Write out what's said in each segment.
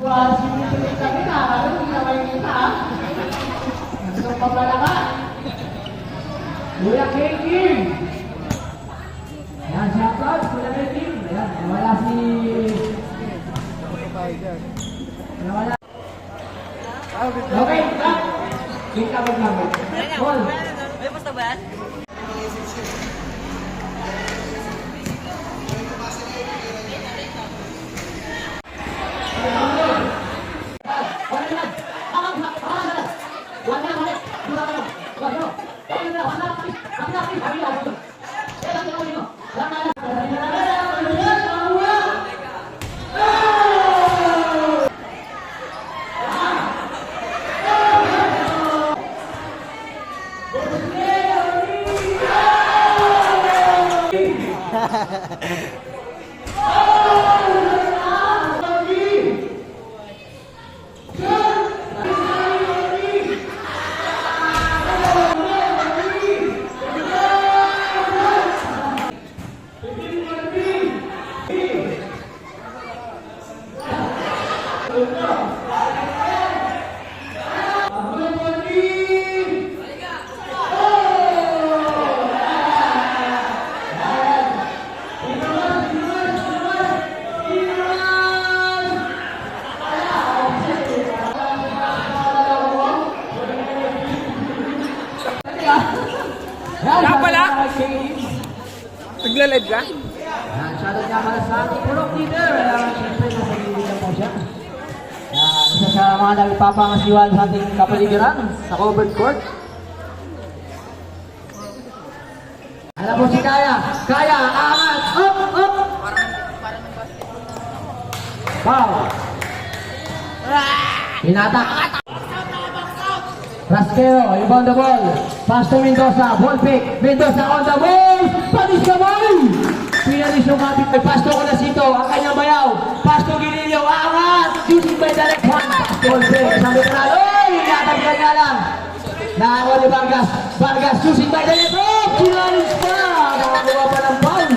Wah, sini kami na, hindi na kayo kita. Gusto pa pala ka? Kuya King! Ayan, shoutout, Kuya King. Ayan, wala si... Wala. Okay, cut! King ka maglamit. Paul! May basta ba yan? Kaya pala? Nagla-live ka? Shoutout nga pala sa ating pulong leader. Siyempre, nasa liwigan po siya. Isa sa mga nagpapangasiwan sa ating kapaligiran sa covered court. Alam po si Kaya. Kaya, angat! Up! Up! Foul! Pinata! Rasquero, inbound the ball. Pass to Mendoza, ball pick. Mendoza on the move. Panis kamay! Pinalis yung kapit. Pass to Colasito, ang kanyang bayaw. Pass to Guilillo, angat! Shooting by the left hand. Ball pick, sabi ka na. Oy! Natagyan nga lang. Nakakuha ni Vargas. Vargas, shooting by the left hand. Challenge pa! Nakakuha pa ng foul.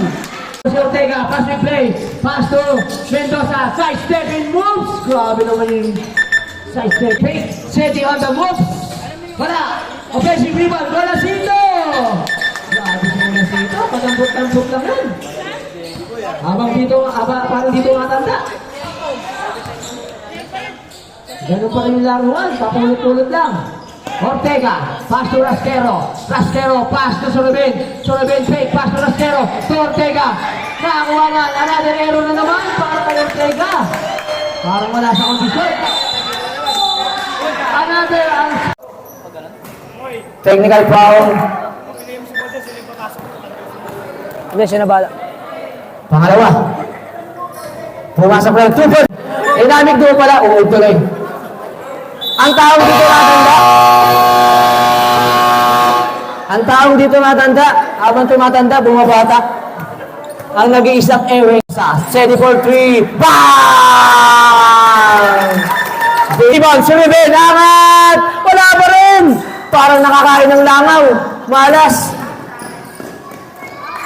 Si Ortega, pass and play. Pass to Mendoza. Side stepping moves. Grabe naman yung side stepping. Seti on the move. Wala! Offensive rebound, Colasito! Grabe si Colasito, pagambot-ambot lang yan. Parang dito matanda. Ganun pa rin yung laruan, papulot-pulot lang. Ortega, pass to Rasquero. Rasquero, pass to Sorobin. Sorobin, fake, pass to Rasquero. To Ortega. Nakakuha nga, another error na naman para kay Ortega. Parang wala sa kondisyon. Another technical foul. Hindi, siya nabala. Pangalawa. Pumasok lang. 2 point. Dynamic doon pala. Uod tuloy. Ang taong dito natanda. Ang taong dito natanda. Habang tumatanda, bumabata. Ang nag-iisang ewe sa 74-3. BANG! Ibon, sumibin. Angat! Wala pa rin! Parang nakakain ng langaw. Malas.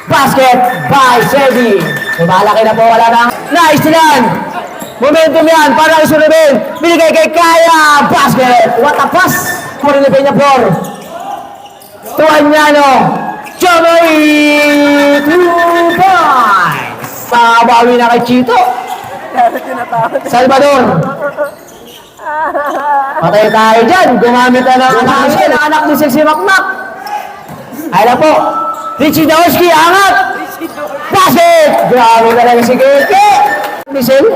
Basket by Sebi. Lumalaki na po, wala nang. Nice lang. Momentum yan para isunubin. Binigay kay Kaya. Basket. What a pass. Puri ni Peña Flor. Tuanyano. Chomoy. 2 points. Mabawi na kay Chito. Salvador. Patay tayo dyan. Gumamit na ng anak ni Sexy Makmak. Ay na po. Richie Daoski, angat! Basket! Grabe na lang si Keke. Michel?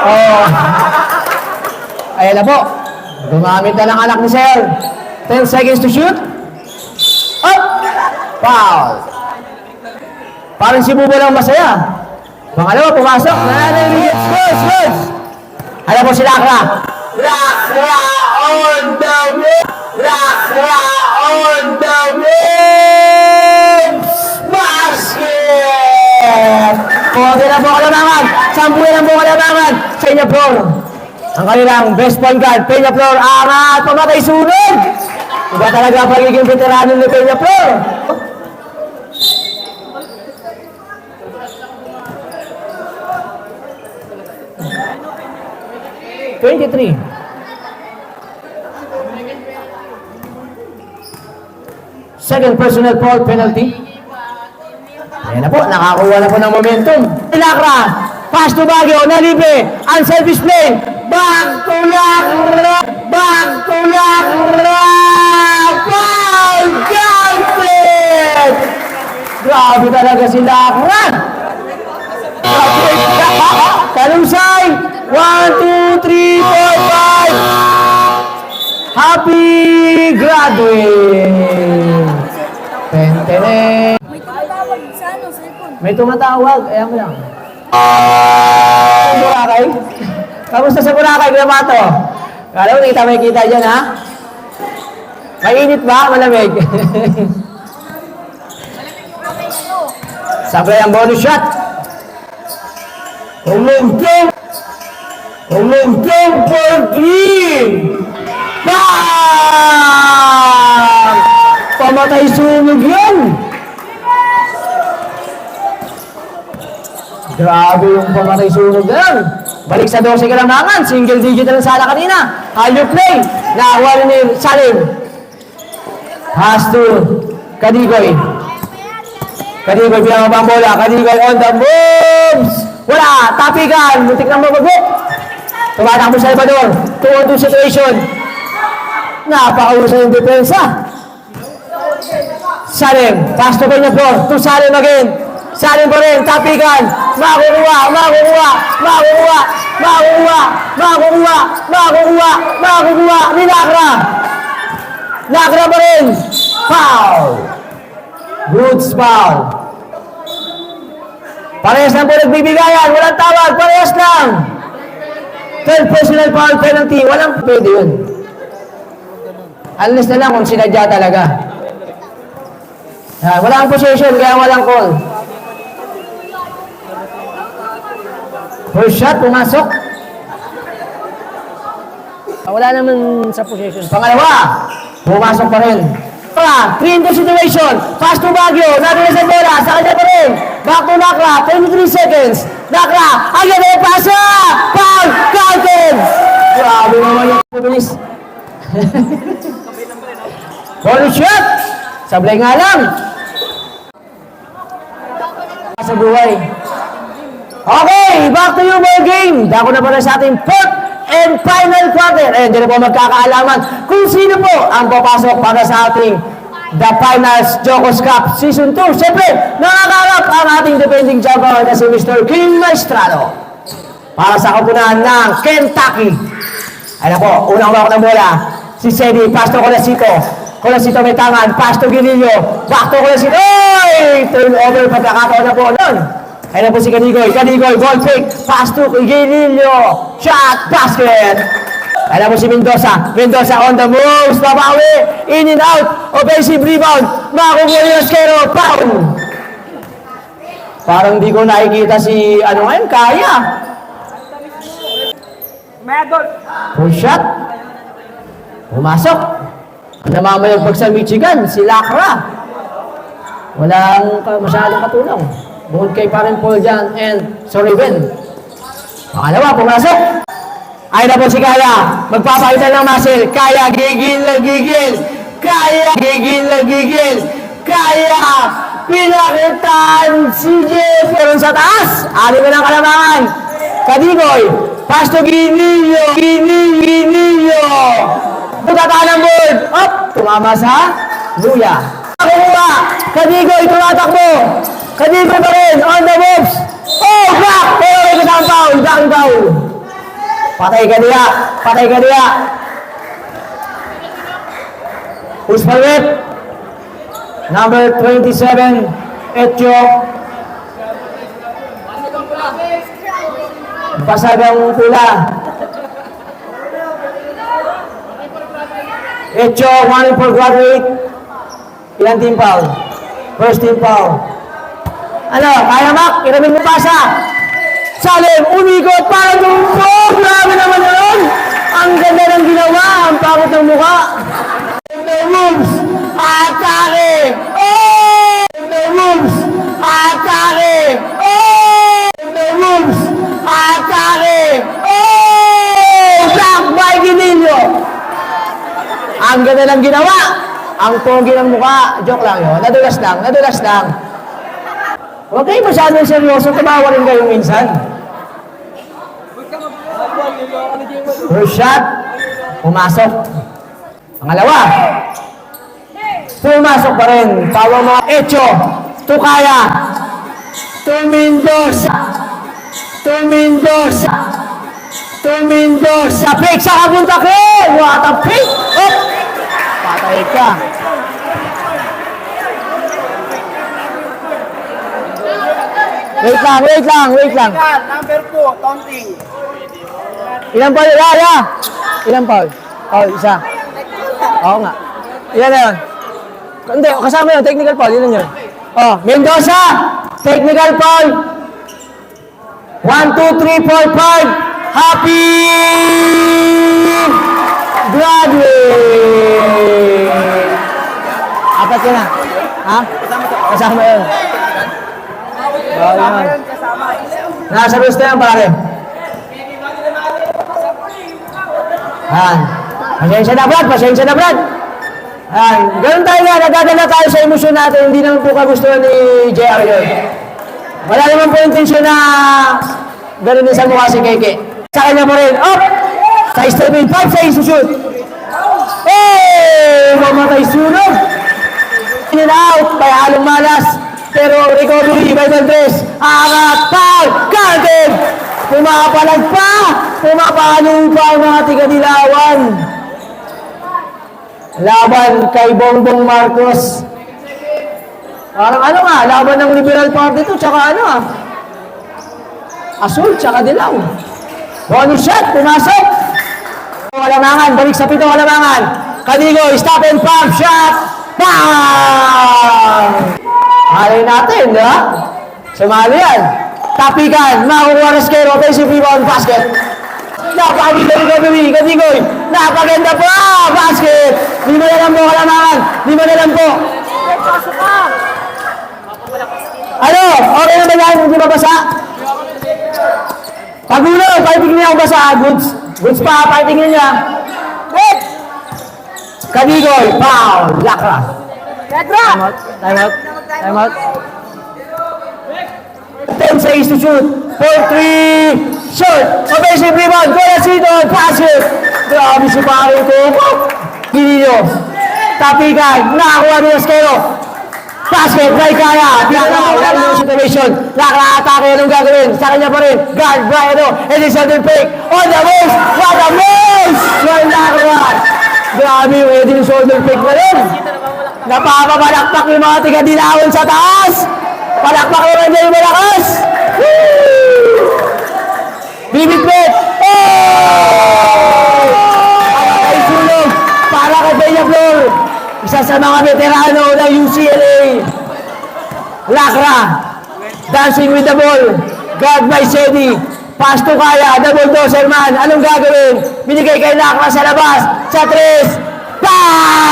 Oh. Ayan na po. Gumamit na ng anak ni Sel. 10 seconds to shoot. Up! Foul. Parang si Bubo lang masaya. Pangalawa, pumasok. Scores! Ayan po si Lakra. Lakra on the wing! Lakra on the wing! Basket! Konti na po kalamangan. 10 na po kalamangan. Peña Flor. Ang kanilang best point guard, Peña Flor. Angat! Pamatay sunod! Iba talaga pagiging veterano ni Peña Flor. 23. Second personal foul penalty. Ayan na po, nakakuha na po ng momentum. Lacra, pass to Baguio, nalibre, unselfish play. Back to Lacra! Back to Lacra! Foul! Counted! Grabe talaga si Lacra! Talusay! 1, 2, 3, 4, 5! Happy graduate! Tentene! May tumatawag sa ano, cellphone. May tumatawag, ayan mo lang. Boracay? Kamusta sa Boracay, Gramato? Kala mo, may kita dyan, ha? Mainit ba? Malamig? Sabay ang bonus shot. Umugtong! Umugtong for three! Bang! Pamatay sunog yun! Grabe yung pamatay sunog na yun. Balik sa 12 kalamangan. Single digit na lang sana kanina. High play. Nakuha ni Salim. Pass to Kadigoy. Kadigoy pinamabang bola. Kadigoy on the moves. Wala. Tapikan. Muntik na mabagok. Tumatakbo sa Salvador. 2-on-2 situation. Napakausay yung depensa. Salim. Pass to Peña Flor. To Salim again. Salim pa rin, tapikan, makukuha, ni Lacra. Lacra pa rin, foul. Goods foul. Parehas lang po nagbibigayan, walang tawag, parehas lang. 12 personal foul penalty, walang pwede yun. Unless na lang kung sinadya talaga. Walang possession, kaya walang call. First shot, pumasok. Wala naman sa possession. Pangalawa, pumasok pa rin. 3-2 situation. Pass to Baguio. Natin sa bola. Sa kanya pa rin. Back to Lacra. 23 seconds. Lacra. Agad ay pasa. Foul. Counted. Grabe naman yung mabilis. Bonus shot. Sablay nga lang. Sa buhay. Okay, back to you ball game. Dako na pala sa ating fourth and final quarter. And dito po magkakaalaman kung sino po ang papasok para sa ating The Finals Jocos Cup Season 2. Siyempre, nakakarap ang ating defending champion na si Mr. King Maestrado. Para sa kapunan ng Kentucky. Ayan po, unang hawak ng bola. Si Sedi, pass to Colasito. Colasito may tangan, pass to Guilillo. Back to Colasito. Oy! Turnover, pagkakataon na po nun. Ayan na po si Kadigoy. Kadigoy, ball fake. Pass to Guilillo. Shot, basket. Ayan na po si Mendoza. Mendoza on the moves. Babawi. In and out. Offensive rebound. Makukuha yung Asquero. Pound. Parang di ko nakikita si, ano ngayon, Kaya. Full shot. Pumasok. Namamayagpag sa Michigan, si Lacra. Walang masyadong katulong. Bukod kay Parin Paul Jan and Soriben. Pangalawa, pumasok. Ay na po si Kaya. Magpapakita ng muscle. Kaya, gigil na gigil. Kaya, gigil na gigil. Kaya, pinakitan si Jeff. Meron sa taas. Ari mo ng kalamangan. Kadigoy. Pass to Guinillo. Guinillo. Putataan ng board. Up. Tumama sa Luya. Nakuha. Kadigoy, tumatakbo. Kadigoy pa rin. On the moves. Oh, back. Pero ito ang foul. Back foul. Patay ka niya. Patay ka niya. Who's for it? Number 27. Etio. Pasagang pula. Etio, 1 for graduate. Ilang team foul? First team foul. Ano, kaya Mac? Iramin mo pasa. Salim, umikot para tumpo. Grabe naman yun. Ang ganda ng ginawa. Ang pangit ng mukha. The moves. Atake. Oh! The moves. Atake. Oh! The moves. Atake. Oh! Ang ganda ng ginawa. Ang pogi ng mukha. Joke lang yun. Nadulas lang. Nadulas lang. Huwag kayo masyadong seryoso. Tumawa rin kayo minsan. First shot. Pumasok. Pangalawa. Pumasok pa rin. Tawa mga Echo. Tukaya. Tumindosa. Tumindosa. Tumindosa. Fake sa kabunta ko. What a fake. Up. Patay ka. Wait lang, wait lang, wait lang. Number 2, Tonting. Ilan pa? Ya. Ilan pa? Oh, isa. Oo nga. Ilan na yun? Hindi, kasama yun. Technical foul. Yun yun. Oh, Mendoza. Technical foul. 1, 2, 3, 4, 5. Happy graduate! Apat yun na. Ha? Kasama yun. Oh, yun. Nasa gusto yan, pare. Han. Pasensya na, Brad. Pasensya na, Brad. Han. Ganun tayo nga. Nagdadala tayo sa emosyon natin. Hindi naman po kagustuhan ni JR yun. Wala naman po intensyon na ganun din sa mukha si Keke. Sa kanya mo rin. Up! Sa Stephen 5 sa isushoot. Oh! Mamatay sunog. In and out. May halong malas. Pero recovery by Valdez. Angat. Foul. Counted. Pumapalag pa. Pumapalo pa ang mga tiga-dilawan. Laban kay Bongbong Marcos. Parang ano nga, laban ng Liberal Party to, tsaka ano ah. Asul, tsaka dilaw. Bonus shot, pumasok. Walamangan, balik sa pito, walamangan. Kadigo, stop and pump shot. Bang! Malay natin, di ba? Sumali yan. Tapikan, makukuha na skero, offensive rebound, basket. Napakaganda ni Gabi, Kadigoy. Napaganda po, basket. 5 na lang po, walamangan. 5 na lang po. Ano? Okay na ba yan? Hindi ba basa? Pagulo, fighting niya ako basa. Goods pa, fighting niya. Wait! Kadigoy, foul, Lakra. Time out, time out, time out. 10 seconds to shoot. 4-3, shoot. Offensive rebound, Colasito, basket. Grabe si Pari ko. Ginilyo. Tapikan, nakakuha ni Esquero. Basket, right kaya. Lakra, wala naman situation. Lakra, atake, anong gagawin? Sa kanya pa rin. Guard, Briano, and it's something fake. On the moves, what a moves! Well, Lakra. Grabe yung Edin shoulder fake na rin. Napapabalakpak yung mga tiga-dilawan sa taas. Palakpak naman niya yung malakas. Bibit-bit. Oh! Ay, sunog. Para kay Peñaflor. Isa sa mga veterano ng UCLA. Lakra. Dancing with the ball. Guard by Sedi. Pass to Kaya. Double dozer man. Anong gagawin? Binigay kay Lakra sa labas. Sa 3. Bang!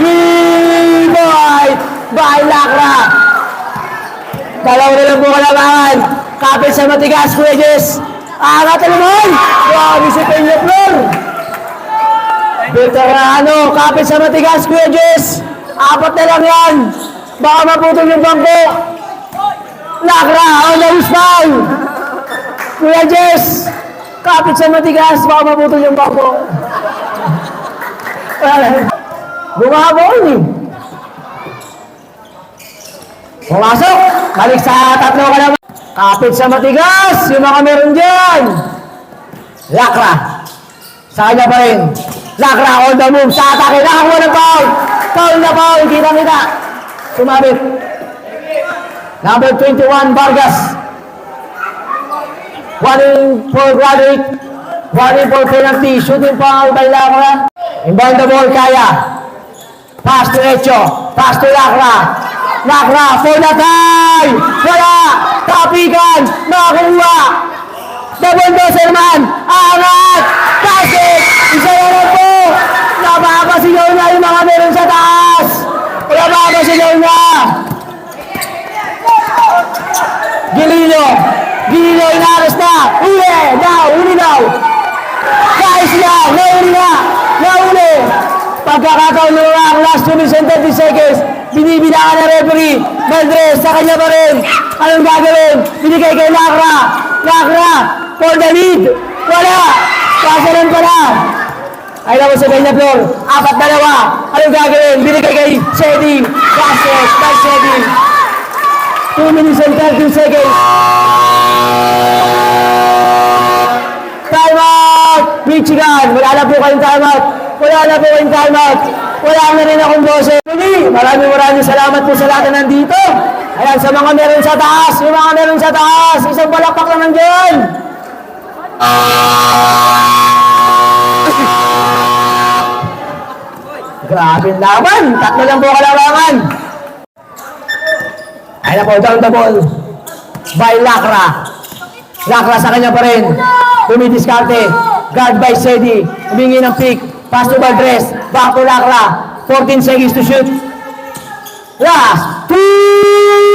Keyboy! By Lakra. Dalawa na lang po kalabangan. Kapit sa matigas, Kuya Jess. Angat na naman. Grabe si Peñaflor. Veterano, kapit sa matigas, Kuya Jess. 4 na lang yan. Baka maputol yung bangko. Lakra, on the loose foul. Kuya Jess, kapit sa matigas, baka maputol yung bangko. Bumabol eh. Pumasok. Balik sa 3 ka naman. Kapit sa matigas. Yung mga meron dyan. Lakra. Sa kanya pa rin. Lakra on the move. Sa atake. Nakakuha ng foul. Foul na foul. Kita-kita. Sumabit. Number 21, Vargas. One for graduate. One for penalty. Shooting foul by Lakra. Inbound the ball. Kaya. Pass to Echo. Pass to Lakra. Lakra, for the time! Wala! Tapikan! Nakakuha! Double dozer man! Angat! Basket! Isa na lang po! Napakasigaw na yung mga meron sa taas! Napakasigaw na! Gilino! Gilino inaras na! Uli! Now! Uli now! Guys na! Nauli na! Pagkakataon mo ang last 2 minutes and 30 seconds. Binibilangan ng referee. Valdres, sa kanya pa rin. Anong gagawin? Binigay kay Lacra. Lacra, for the lead. Wala. Kasalan pa na. Ay naman sa kanya floor. 4-2. Anong gagawin? Binigay kay Sedi. Basket, by Sedi. 2 minutes and 30 seconds. Time out! Michigan, wala na po kayong time out. Wala na po kayong time out. Wala na rin akong boses. Maraming salamat po sa lahat na nandito. Ayan, sa mga meron sa taas, yung mga meron sa taas, isang palakpak lang nandiyan. Grabe laban. 3 lang po kalabangan. Ayan na po, down the ball. By Lacra. Lacra sa kanya pa rin. Dumidiskarte. Guard by Sedi. Humingi ng pick. Pass to Valdres. Back to Lacra. 14 seconds to shoot. Last 2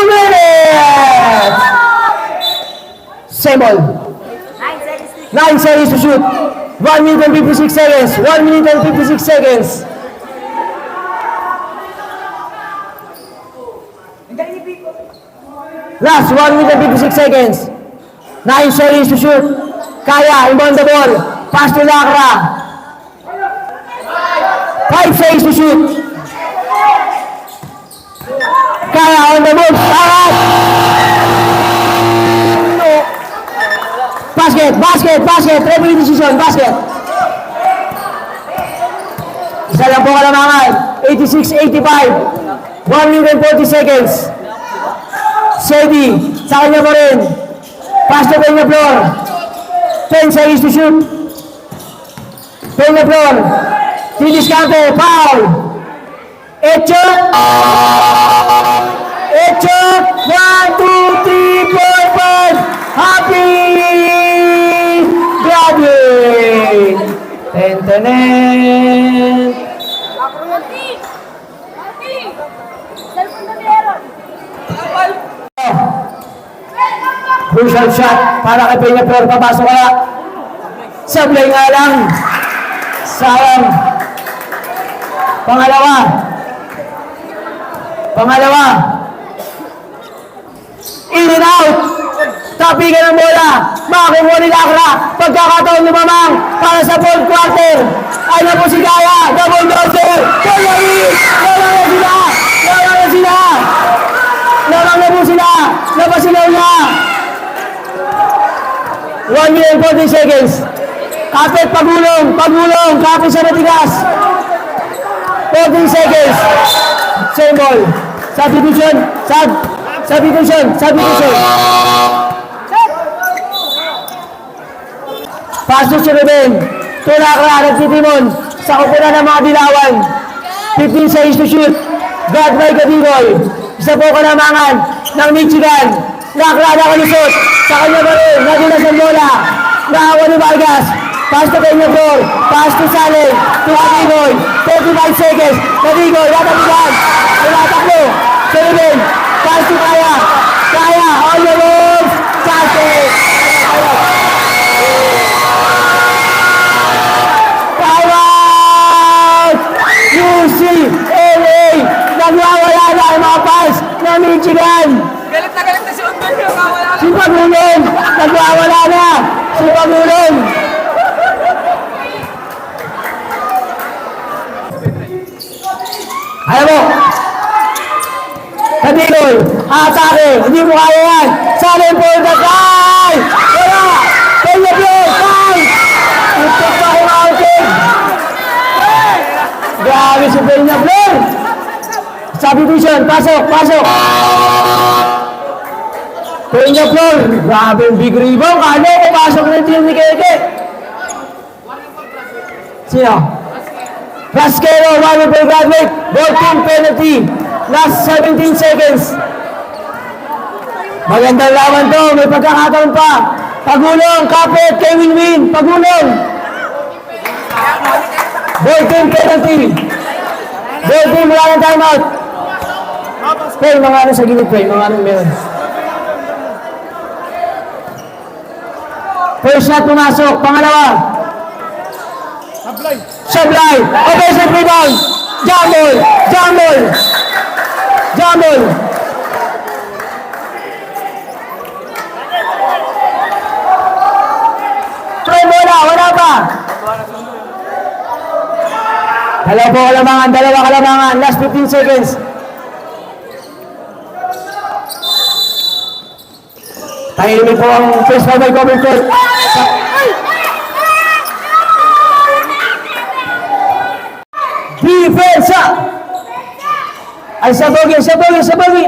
minutes. Same ball. 9 seconds to shoot. 1 minute and 56 seconds. 1 minute and 56 seconds. Last 1 minute and 56 seconds. 9 seconds to shoot. Kaya, inbound the ball. Pass to Lacra. 5 seconds to shoot. Kaya, on the move. Pass! Basket, basket, basket. Referee decision, basket. Isa lang po kalamangan. 86-85. 1 minute and 40 seconds. Sedi, sa kanya pa rin. Pass to Peña Flor. 10 seconds to shoot. Peña Flor. Didiskante, foul. Echo. Echo. 1, 2, 3, 4, 5. Happy graduate. Tenten. Cellphone na meron. Crucial shot para kay Peña Flor. Papasok kaya. Sablay nga lang. Sayang. Pangalawa. In and out. Tapigan ng bola. Makakuha ni Lacra. Pagkakataon lumamang para sa fourth quarter. Ay na po si Kaya. Double dozer. Pagkain. Lamang na po sila. Napasilaw niya. 1 minute and 40 seconds. Kapit, pagulong. Kapit sa matigas. 14 seconds. Same ball. Substitution. Pass to Ruben. Tulakra, nagtitimon. Sa kupunan ng mga dilawan. 15 seconds to shoot. Guard by Gadigoy. Isa po kalamangan ng Michigan. Lacra nakalusot. Sa kanya pa rin. Nadulas ang bola. Nakawa ni Vargas. Pass to Peña Flor. Pass to Salen. To Gadigoy. 35 seconds. Gadigoy. Natabigan. Tinataklo. Sullivan. Pass to Kaya. Kaya. On the move. Basket. Time out. UCLA. Nagwawala na ang mga pass ng Michigan. Galit na si Utbel yung kawala. Si Pagulong. Nagwawala na. Si Pagulong. Ayaw mo. Kadigoy. Atake. Hindi mo kaya yan. Salen for the time. Wala. Peña Flor. Time. Ito pa yung outing. Grabe si Peña Flor. Substitution. Pasok. Peña Flor. Grabe yung big rebound. Kano ko pasok na yung team ni Keke. Sino? Rasquero, one for graduate. Ball team penalty. Last 17 seconds. Magandang laban to. May pagkakataon pa. Pagulong. Kapit. Kay Winwin. Pagulong. Ball team penalty. Ball team. Wala ng timeout. Pay, mga ano sa gilid, Pay. Mga ano meron. First shot pumasok. Pangalawa. Sablay. Offensive rebound. Jambol! Jambol! Jambol! Try bola, wala pa! Dalawa kalamangan, last 15 seconds. Tahimik po ang first mobile cover court. Defensa! Ay, sa bogi! Bogi!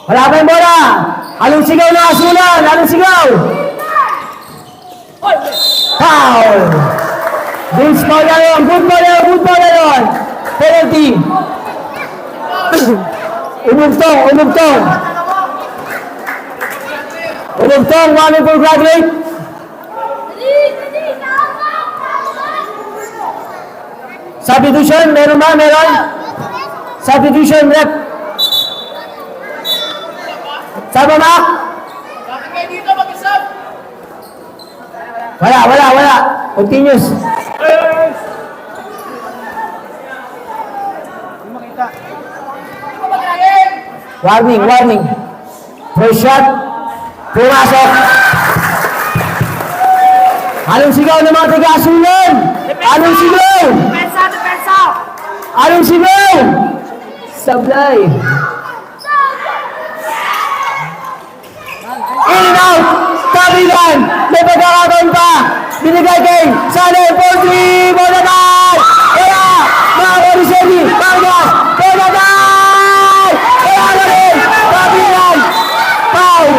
Wala pa yung bola! Anong sigaw na asulan? Anong sigaw? Foul! Good ball na yun! Good ball na yun! Penalty! Umugtong! One for graduate! Substitution, meron ba? Meron? Substitution, rep. Sama ba? Wala. Continuous. Warning. First shot. Pumasok. Anong sigaw ng mga taga-asulan? Anong sigaw? Anong sigaw? Sablay. In and out. Tabigan. May pagkakataon pa. Binigay kay Sanel. 4-3. Bonatay. Kaya. Mga Corisegi. Vargas. Bonatay. Kaya na rin. Tabigan. Foul.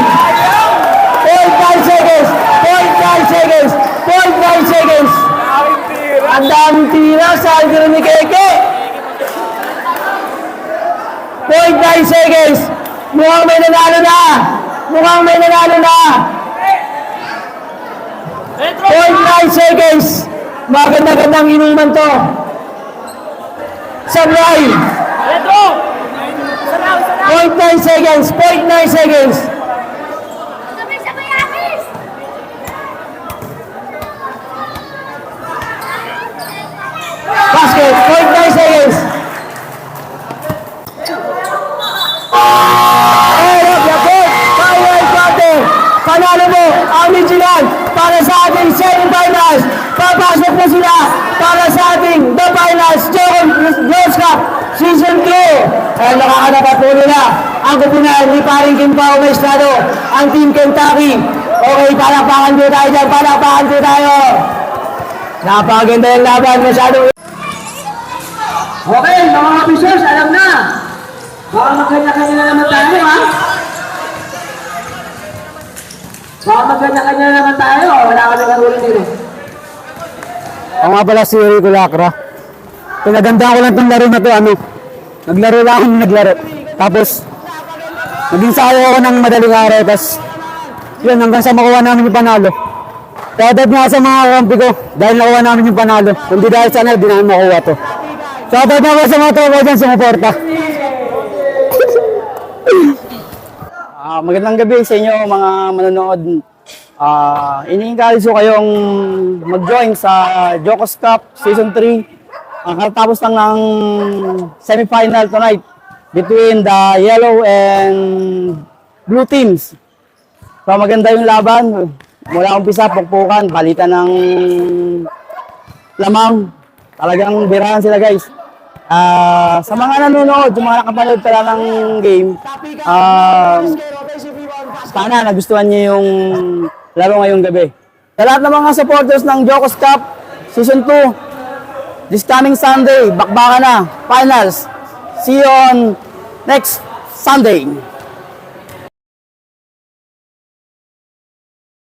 0.9 seconds. 0.9 seconds. Ang daming tira sa altiro ni Keke. 0.9 seconds. Mukhang may nanalo na. 0.9 seconds. Maganda-gandang inuman to. Sablay. 0.9 seconds. Sabay-sabay amis! Basket. 0.9 seconds. Panalo mo ang Midtjylland para sa ating semifinals. Papasok na sila para sa ating the finals. Jones Cup Season 2. Ay nakakadapat po nila ang kupunan ni Paring Kim Pao Maestrado, ang Team Kentucky. Okay, palakpakan po tayo dyan. Napakaganda yung laban. Masyadong... Okay, mga officers, alam na. Baka magkanya-kanya na naman tayo, ha? Wala ka nang karulan dito. Ako nga pala si Rico Lacra. Pinaganda ko lang itong laro na to, naglaro. Tapos, naging sayo ako ng madaling araw, tapos, yun, hanggang sa makuha namin yung panalo. Shoutout nga sa mga kampi ko, dahil nakuha namin yung panalo. Hindi dahil sana, di namin makuha to. Shoutout nga sa mga tropa dyan, sumuporta. Magandang gabi sa inyo mga manonood. Ini-encourage ko kayong mag-join sa Jocos Cup Season 3. Ang katatapos lang ng semifinal tonight between the yellow and blue teams. So maganda yung laban. Mula umpisa, pukpukan, palitan ng lamang. Talagang birahan sila guys. Sa mga nanonood, yung mga nakapanood pala ng game, sana nagustuhan niyo yung laro ngayong gabi. Sa lahat ng mga supporters ng Jocos Cup Season 2, this coming Sunday, bakbakan na, finals. See you on next Sunday.